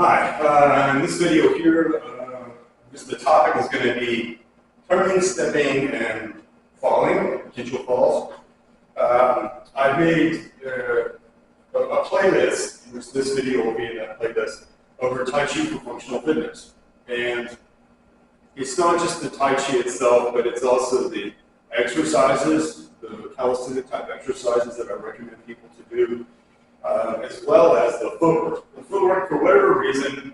Hi, in this video here, the topic is going to be turning, stepping, and falling, potential falls. I've made a playlist, in which this video will be in that playlist, over Tai Chi for functional fitness. And it's not just the Tai Chi itself, but it's also the exercises, the calisthenic type exercises that I recommend people to do, as well as the footwork. The footwork, for whatever reason,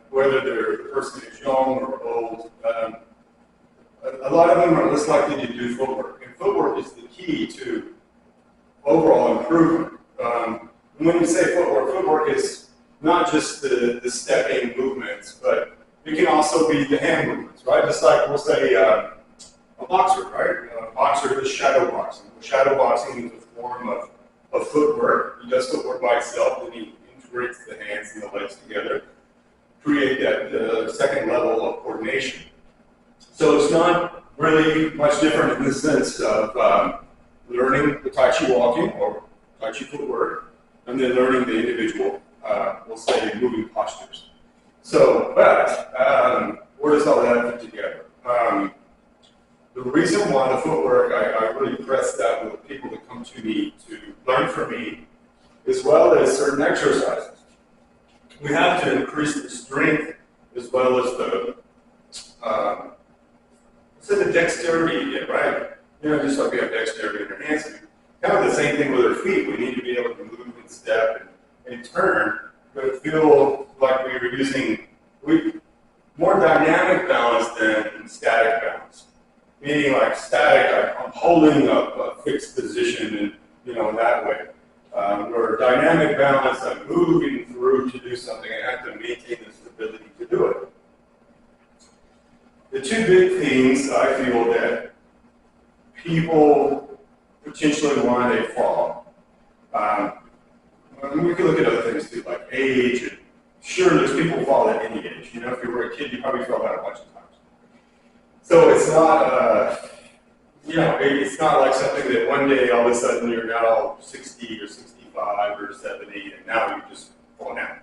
whether the person is young or old, a lot of them are less likely to do footwork. And footwork is the key to overall improvement. When you say footwork, footwork is not just the stepping movements, but it can also be the hand movements, right? Just like we'll say a boxer, right? A boxer does shadow boxing. Shadow boxing is a form of footwork. He does footwork by itself, then he integrates the hands and the legs together, create that second level of coordination. So it's not really much different in the sense of learning the Tai Chi walking or Tai Chi footwork, and then learning the individual, we'll say, moving postures. So, but where does all that fit together? The reason why the footwork, I really press that with people that come to me to learn from me, as well as certain exercises. We have to increase the strength as well as the dexterity, right? You know, just like we have dexterity in our hands. Kind of the same thing with our feet. We need to be able to move and step and turn, but feel like we were using more dynamic balance than static balance. Meaning, like static, I'm holding up a fixed position, and in that way. Or dynamic balance, I'm moving through to do something. I have to maintain the stability to do it. The two big things I feel that people potentially want a fall. We can look at other things too, like age. And sure, there's people who fall at any age. If you were a kid, you probably fell down a bunch of times. So it's not, it's not like something that one day all of a sudden you're now 60 or 65 or 70 and now you just fall down.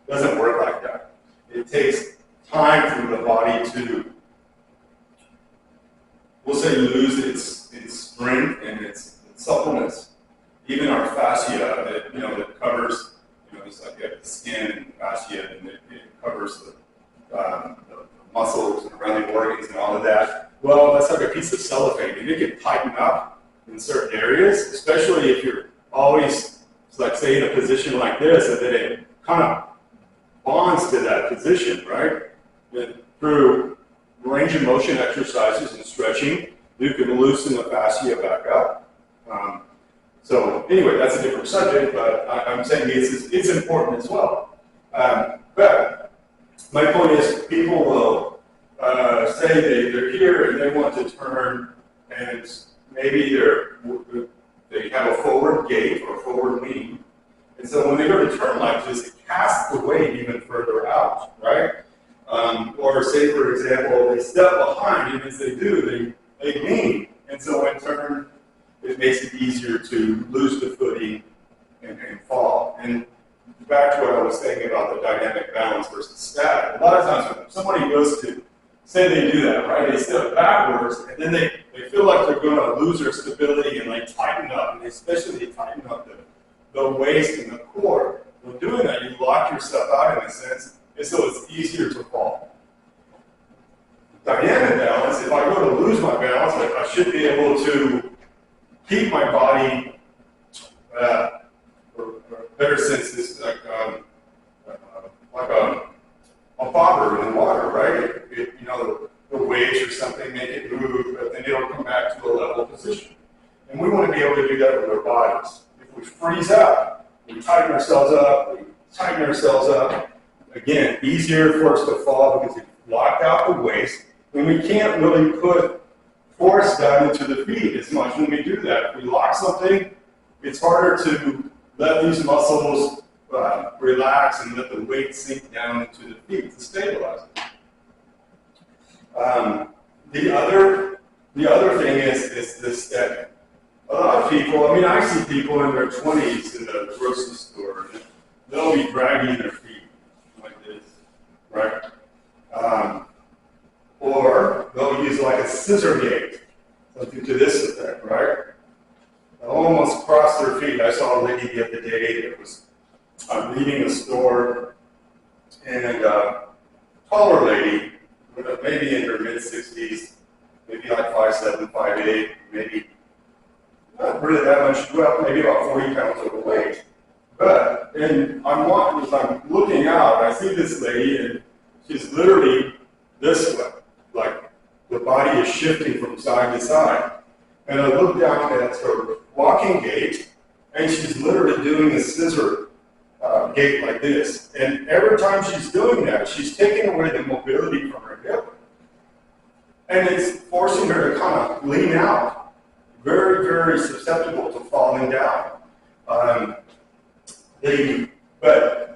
It doesn't work like that. It takes time for the body to, we'll say, lose its strength and its suppleness. Even our fascia that covers, just like you have the skin and fascia, and it covers the muscles and around the organs and all of that. Well, that's like a piece of cellophane, and it can tighten up in certain areas, especially if you're always, like, say, in a position like this, and then it kind of bonds to that position, right? And through range of motion exercises and stretching, you can loosen the fascia back up. So anyway, that's a different subject, but I'm saying it's important as well. But my point is, people will say they're here and they want to turn, and maybe they have a forward gait or forward lean. And so when they go to turn like this, it casts the weight even further out, right? Or say, for example, they step behind, and as they do, they lean. And so in turn, it makes it easier to lose the footing and fall. And back to what I was saying about the dynamic balance versus static. A lot of times when somebody goes to, say they do that, right? They step backwards, and then they feel like they're going to lose their stability, and they tighten up, and especially they tighten up the waist and the core. When doing that, you lock yourself out in a sense, and so it's easier to fall. Dynamic balance, if I go to lose my balance, I should be able to keep my body, or better sense, is like a bobber in water, right? The waves or something make it move, but then it'll come back to a level position. And we want to be able to do that with our bodies. If we freeze up, we tighten ourselves up, again, easier for us to fall because we locked out the waist, and we can't really put force down into the feet as much when we do that. If we lock something, it's harder to let these muscles relax and let the weight sink down into the feet to stabilize it. The other thing is the stepping. A lot of people, I see people in their 20s in the grocery store, and they'll be dragging their feet. right? Or they'll use like a scissor gait, something to this effect, right? They'll almost cross their feet. I saw a lady the other day that was leaving a store, and taller lady, maybe in her mid-60s, maybe like 5'7", 5'8", maybe not really that much, well, maybe about 40 pounds overweight. But, and as I'm looking out, I see this lady, and she's literally this way, like the body is shifting from side to side. And I look down at her walking gait, and she's literally doing a scissor gait like this. And every time she's doing that, she's taking away the mobility from her hip. And it's forcing her to kind of lean out. Very, very susceptible to falling down. But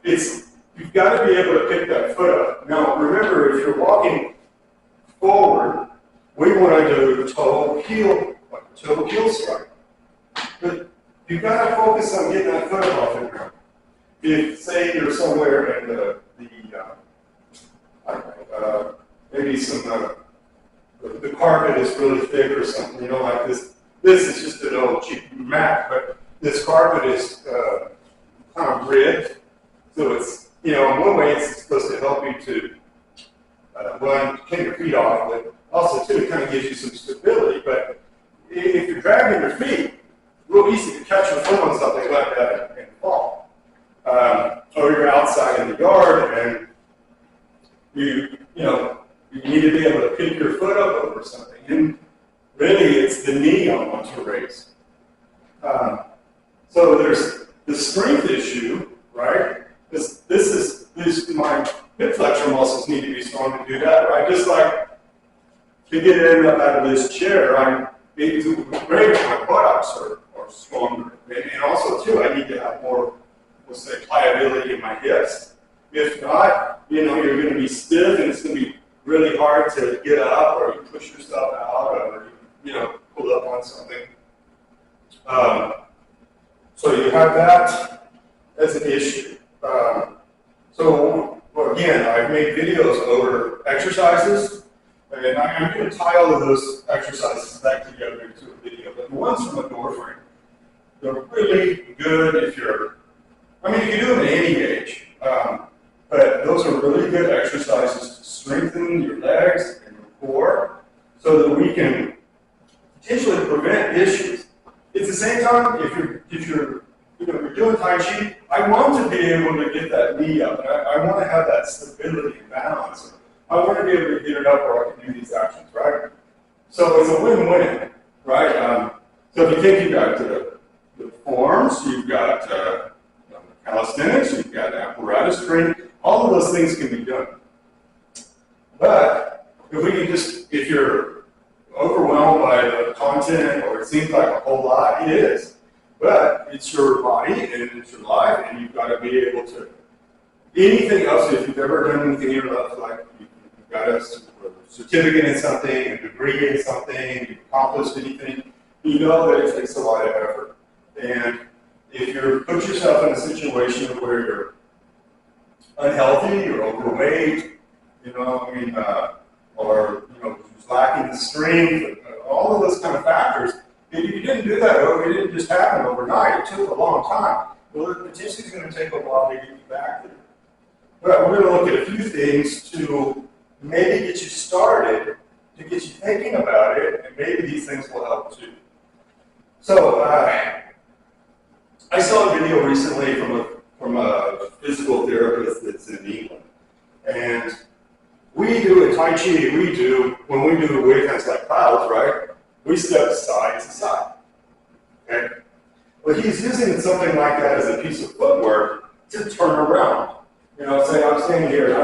you've got to be able to pick that foot up. Now, remember, if you're walking forward, we want to do toe heel strike. But you've got to focus on getting that foot off the ground. If, say, you're somewhere in maybe the carpet is really thick or something, like this. This is just an old cheap mat, but this carpet is kind of ribbed, so it's, in one way it's supposed to help you to, one, get your feet off, but also, two, it kind of gives you some stability. But if you're dragging your feet, real easy to catch your foot on something like that and fall. Or you're outside in the yard and you need to be able to pick your foot up over something. And really, it's the knee I want to raise. So there's the strength issue, right? My hip flexor muscles need to be strong to do that, right? Just like to get in and out of this chair, I need to make my buttocks are stronger. And also, too, I need to have more, let's say, pliability in my hips. If not, you're going to be stiff and it's going to be really hard to get up, or you push yourself out, or pull up on something. So you have that as an issue. Again, I've made videos over exercises, and I'm going to tie all of those exercises back together into a video. But the ones from the door frame, they're really good if you can do them at any age. But those are really good exercises to strengthen your legs and your core so that we can potentially prevent issues. At the same time, if you're doing Tai Chi, I want to be able to get that knee up, and I want to have that stability and balance. I want to be able to get it up where I can do these actions, right? So it's a win-win, right? So if you take you back to the forms, you've got calisthenics, you've got apparatus training, all of those things can be done. But if you're overwhelmed by the content, or it seems like a whole lot, it is. But it's your body and it's your life, and you've got to be able to. Anything else, if you've ever done anything in your life, like you've got a certificate in something, a degree in something, you've accomplished anything, you know that it takes a lot of effort. And if you put yourself in a situation where you're unhealthy, you're overweight, or just lacking the strength, all of those kind of factors. If you didn't do that, it didn't just happen overnight. It took a long time. Well, it potentially is going to take a while to get you back there. But we're going to look at a few things to maybe get you started, to get you thinking about it, and maybe these things will help too. So I saw a video recently from a physical therapist that's in England, and we do in Tai Chi. When we do weight cuts like clouds, right? We step side to side. Okay. Well, he's using something like that as a piece of footwork to turn around. Say I'm standing here and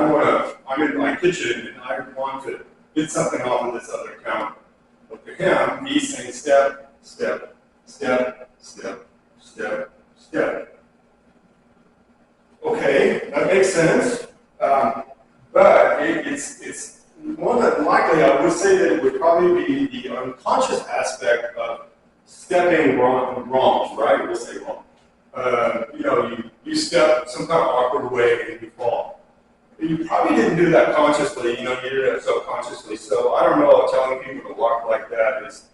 I'm in my kitchen and I want to get something off of this other counter. But for him, he's saying step, step, step, step, step, step. Okay, that makes sense. But it's more than likely, I would say that it would probably be the unconscious aspect of stepping wrong, right? We'll say wrong. You step some kind of awkward way and you fall. you probably didn't do that consciously, you did it subconsciously. So I don't know, telling people to walk like that is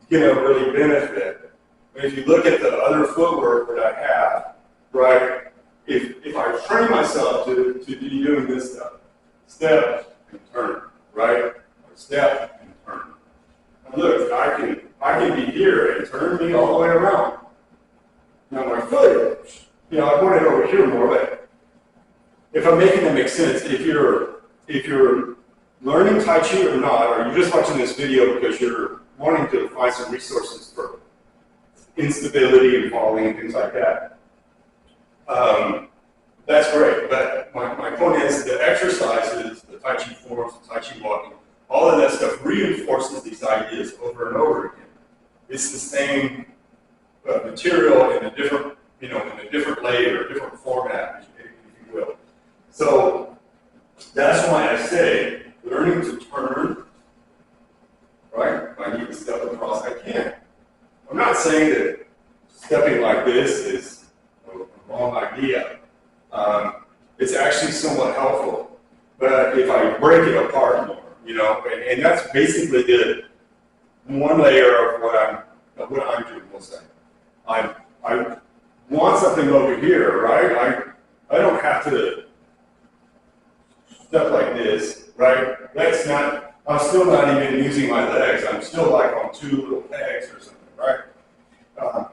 going to really benefit. But if you look at the other footwork that I have, right, if I train myself to be doing this stuff, step and turn, right, or step and turn. Now look, I can be here and turn me all the way around. Now my foot, I want it over here more, but if I'm making that make sense, if you're learning Tai Chi or not, or you're just watching this video because you're wanting to find some resources for instability and falling and things like that, that's great. But my point is the exercises, the Tai Chi forms, the Tai Chi walking, all of that stuff reinforces these ideas over and over again. It's the same material in a different, in a different layer, a different format, if you will. So that's why I say learning to turn, right? If I need to step across, I can. I'm not saying that stepping like this is a wrong idea. It's actually somewhat helpful. But if I break it apart more, and that's basically the one layer of what I'm doing, we'll say. I want something over here, right? I don't have to step like this, right? I'm still not even using my legs. I'm still like on two little pegs or something, right?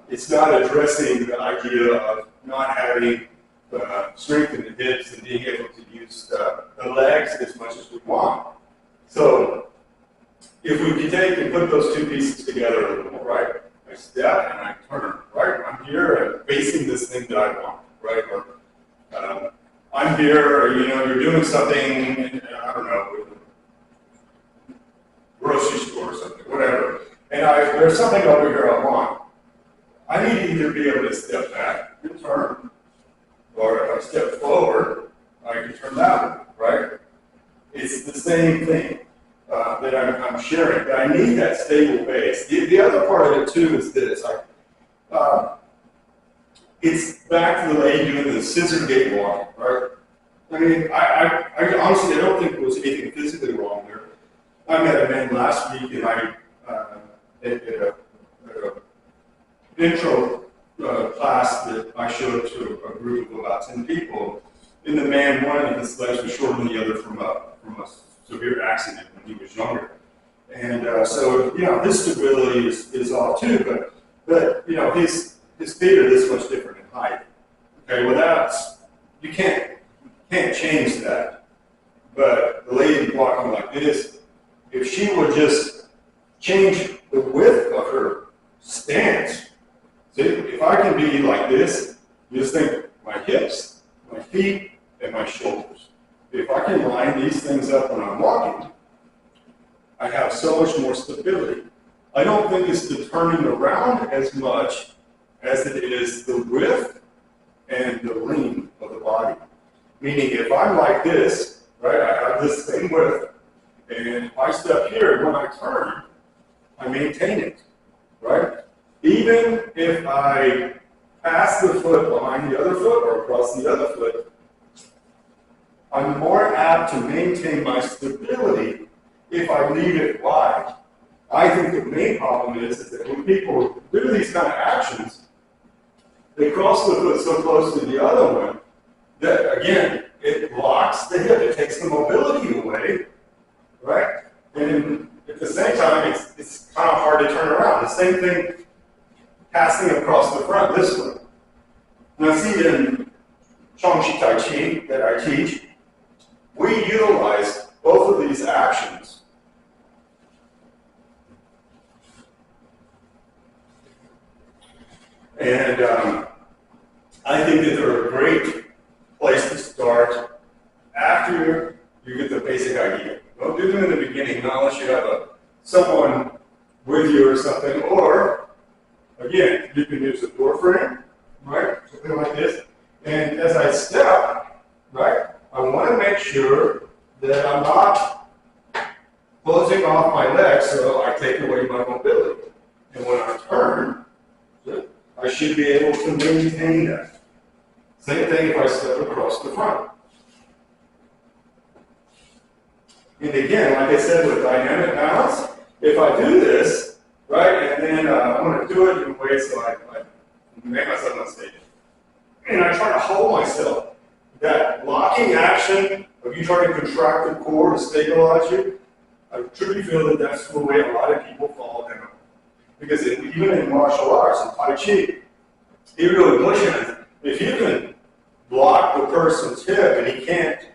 It's not addressing the idea of not having strength in the hips and being able to use the legs as much as we want. So if we can take and put those two pieces together a little more, right? I step and I turn, right? I'm here and facing this thing that I want, right? Or I'm here, or you're doing something, I don't know, with a grocery store or something, whatever. And there's something over here I want. I need to either be able to step back and turn, or if I step forward, I can turn that way, right? It's the same thing that I'm sharing, but I need that stable base. The other part of it too is this. It's back to the lady doing the scissor gate walking, right? I mean, I honestly, I don't think there was anything physically wrong there. I met a man last week, and I at a intro class that I showed to a group of about 10 people, and the man, one of his legs was shorter than the other from a severe accident when he was younger. And so, his stability is off too, but his feet are this much different in height. Okay, well you can't change that. But the lady walking like this, if she would just change the width of her stance, see, if I can be like this, just think my hips, my feet, and my shoulders. If I can line these things up when I'm walking, I have so much more stability. I don't think it's the turning around as much as it is the width and the lean of the body. Meaning if I'm like this, right, I have this same width, and if I step here, when I turn, I maintain it, right? Even if I pass the foot behind the other foot or across the other foot, I'm more apt to maintain my stability if I leave it wide. I think the main problem is that when people do these kind of actions, they cross the foot so close to the other one that, again, it blocks the hip. It takes the mobility away, right? And at the same time, it's kind of hard to turn around. The same thing passing across the front this way. Now, see, in Shangxi Tai Chi that I teach, we utilize both of these actions. And I think that they're a great place to start after you get the basic idea. Don't do them in the beginning, not unless you have someone with you or something. Or, again, you can use a door frame, right? Something like this. And as I step, right, I want to make sure that I'm not closing off my legs so I take away my mobility. And when I turn, I should be able to maintain that. Same thing if I step across the front. And again, like I said, with dynamic balance, if I do this, right, and then I'm going to do it in a way so I make myself unstable. And I try to hold myself. That blocking action of you trying to contract the core to stabilize you, I truly feel that that's the way a lot of people fall down. Because even in martial arts, in Tai Chi, you're really pushing it. If you can block the person's hip and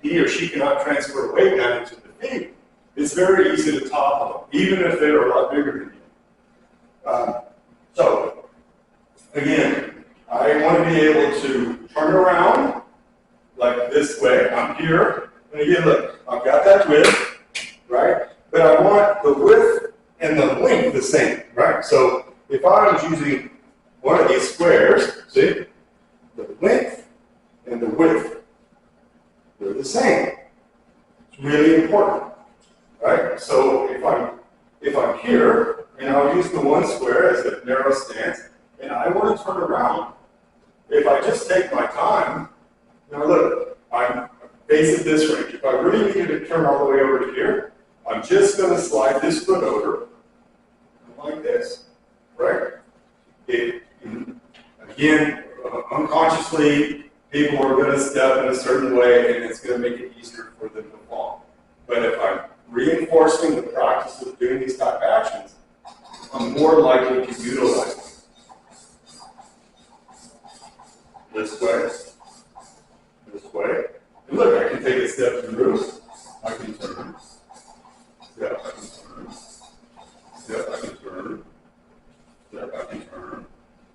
he or she cannot transfer weight down into the feet, it's very easy to topple them, even if they're a lot bigger than you. So, again, I want to be able to turn around like this way. I'm here, and again, look, I've got that width, right? But I want the width and the length the same, right? So if I was using one of these squares, see, the length and the width, they're the same. It's really important, right? So if I'm here, and I'll use the one square as a narrow stance, and I want to turn around, if I just take my time, now look, I'm base at this range. If I really needed to turn all the way over to here, I'm just going to slide this foot over like this, right? Again, unconsciously, people are going to step in a certain way, and it's going to make it easier for them to fall. But if I'm reinforcing the practice of doing these type of actions, I'm more likely to utilize them. This way. And look, I can take a step through. I can turn. Step, I can turn. Step, I can turn. Step, I can turn.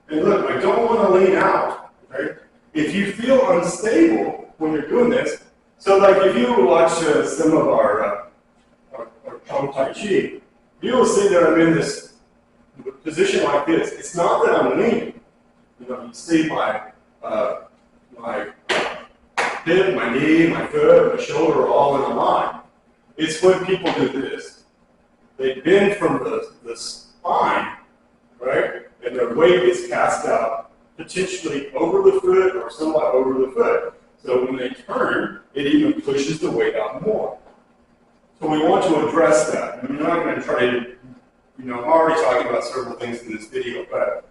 And look, I don't want to lean out, right? If you feel unstable when you're doing this, so like if you watch some of our Tai Chi, you'll see that I'm in this position like this. It's not that I'm leaning. You know, you see my hip, my knee, my foot, my shoulder are all in a line. It's when people do this. They bend from the spine, right? And their weight is cast out, potentially over the foot or somewhat over the foot. So when they turn, it even pushes the weight out more. So we want to address that. And we're not going to try to, I'm already talking about several things in this video, but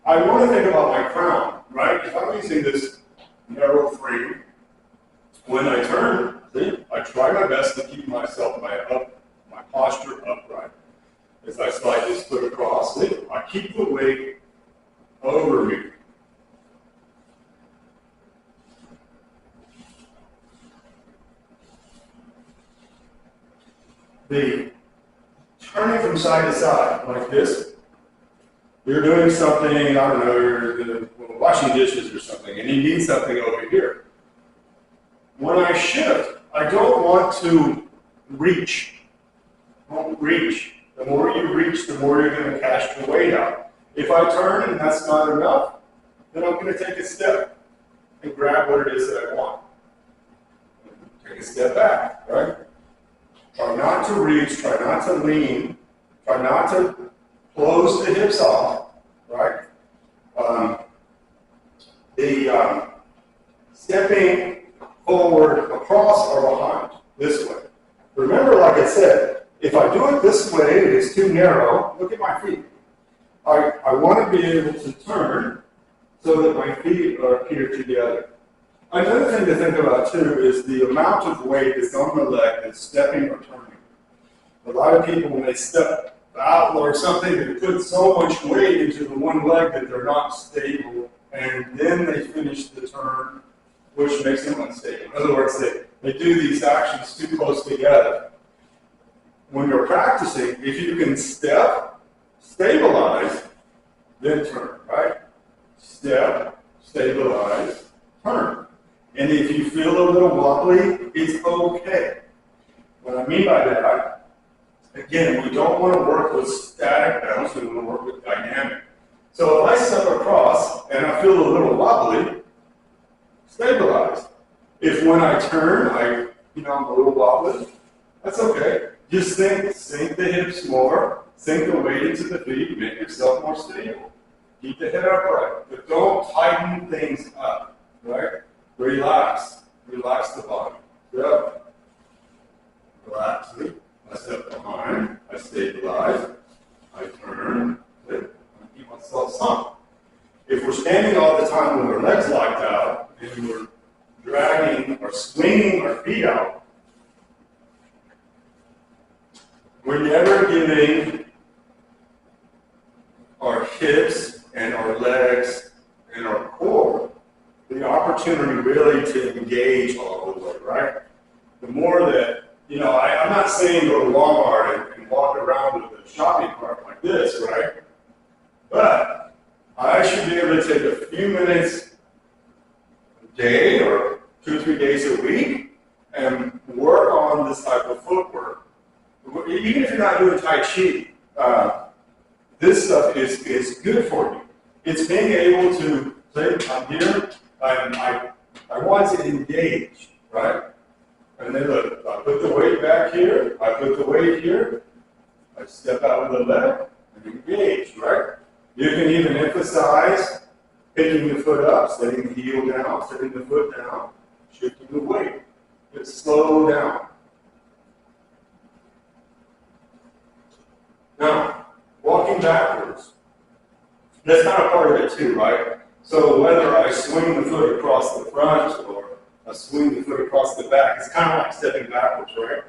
I want to think about my crown, right? If I'm using this narrow frame, when I turn, see, I try my best to keep my posture upright. As I slide this foot across, see, I keep the weight over me. The turning from side to side, like this, you're doing something, I don't know, you're washing dishes or something, and you need something over here. When I shift, I don't want to reach. Don't reach. The more you reach, the more you're going to cash the weight out. If I turn and that's not enough, then I'm going to take a step and grab what it is that I want. Take a step back, right? Try not to reach, try not to lean, try not to close the hips off, right? Stepping forward, across, or behind, this way. Remember, like I said, if I do it this way, it is too narrow. Look at my feet. I want to be able to turn so that my feet are here together. Another thing to think about, too, is the amount of weight that's on the leg that's stepping or turning. A lot of people, when they step out or something, they put so much weight into the one leg that they're not stable, and then they finish the turn, which makes them unstable. In other words, they do these actions too close together. When you're practicing, if you can step, stabilize, then turn, right? Step, stabilize, turn. And if you feel a little wobbly, it's okay. What I mean by that, again, we don't want to work with static balance, we want to work with dynamic. So if I step across and I feel a little wobbly, stabilize. If when I turn, I'm a little wobbly, that's okay. Just sink the hips more, sink the weight into the feet, make yourself more stable. Keep the head upright, but don't tighten things up, right? Relax the body. Yep. Relax. standing all the time with our legs locked out and we're dragging or swinging our feet out, we're never giving our hips and our legs and our core the opportunity really to engage all the way, right? The more that, I'm not saying go to Walmart and walk around with a shopping cart like this, right? But I should be able to take a few minutes a day or 2 or 3 days a week and work on this type of footwork. Even if you're not doing Tai Chi, this stuff is good for you. It's being able to say, I'm here, I want to engage, right? And then look, I put the weight back here, I put the weight here, I step out with the leg, and engage, right? You can even emphasize picking the foot up, setting the heel down, setting the foot down, shifting the weight. Just slow down. Now, walking backwards. That's kind of part of it too, right? So whether I swing the foot across the front or I swing the foot across the back, it's kind of like stepping backwards, right?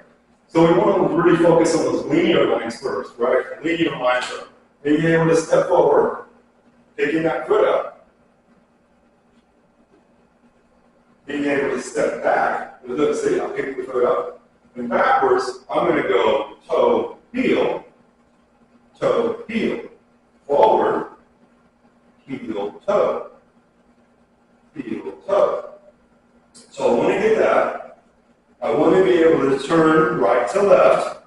So we want to really focus on those linear lines first, right? Linear lines are being able to step forward, picking that foot up, being able to step back. Look, see, I'll pick the foot up. And backwards, I'm going to go toe, heel, forward, heel, toe, heel, toe. So I want to get that. I want to be able to turn right to left.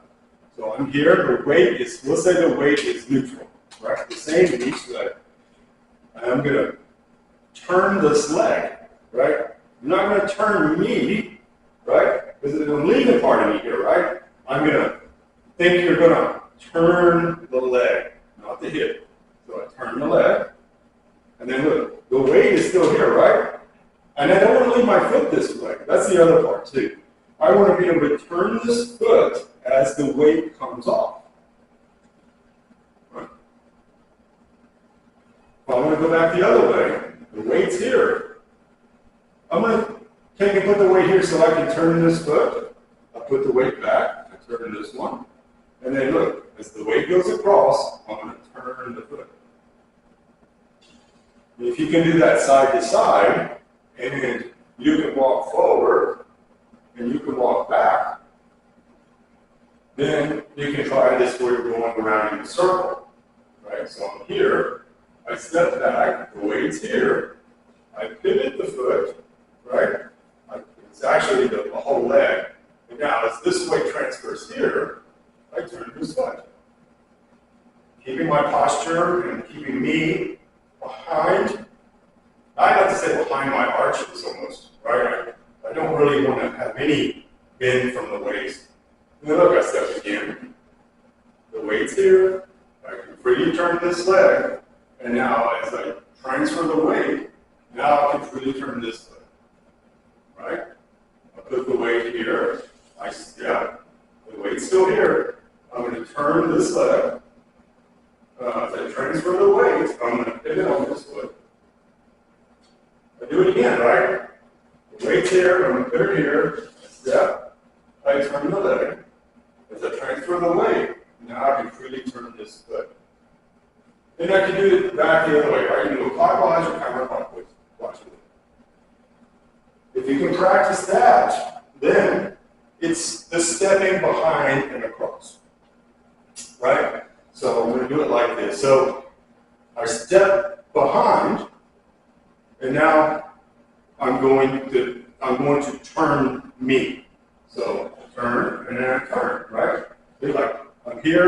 So I'm here, the weight is, let's say the weight is neutral, right? The same in each leg. And I'm going to turn this leg, right? I'm not going to turn me, right? Because I'm leaving part of me here, right? I'm going to think you're going to turn the leg, not the hip. So I turn the leg, and then look, the weight is still here, right? And I don't want to leave my foot this way. That's the other part too. I want to be able to turn this foot as the weight comes off. Right? If I want to go back the other way, the weight's here. I'm going to take and put the weight here so I can turn this foot. I put the weight back, I turn this one. And then look, as the weight goes across, I'm going to turn the foot. If you can do that side to side, and you can walk forward, and you can walk back, then you can try this where you're going around in a circle. Right? So I'm here, I step back, the weight's here, I pivot the foot, right? It's actually the whole leg. And now as this weight transfers here, I turn this way. Keeping my posture and keeping me behind, I like to say behind my arches almost, right? I don't really want to have any bend from the waist. And then look, I step again. The weight's here, I can freely turn this leg, and now as I transfer the weight, now I can freely turn this leg, right? I put the weight here, I step, the weight's still here, I'm going to turn this leg. As I transfer the weight, I'm going to pivot on this foot. I do it again, right? The weight's here, I'm going to put it here. I step, I turn the leg. As I transfer the weight, now I can freely turn this foot. Then I can do it back the other way, right? You can do it clockwise or counterclockwise. Watch it. If you can practice that, then it's the stepping behind and across. Right? So I'm going to do it like this. So I step behind, and now I'm going to turn me. So turn and then I turn, right? Be like I'm here.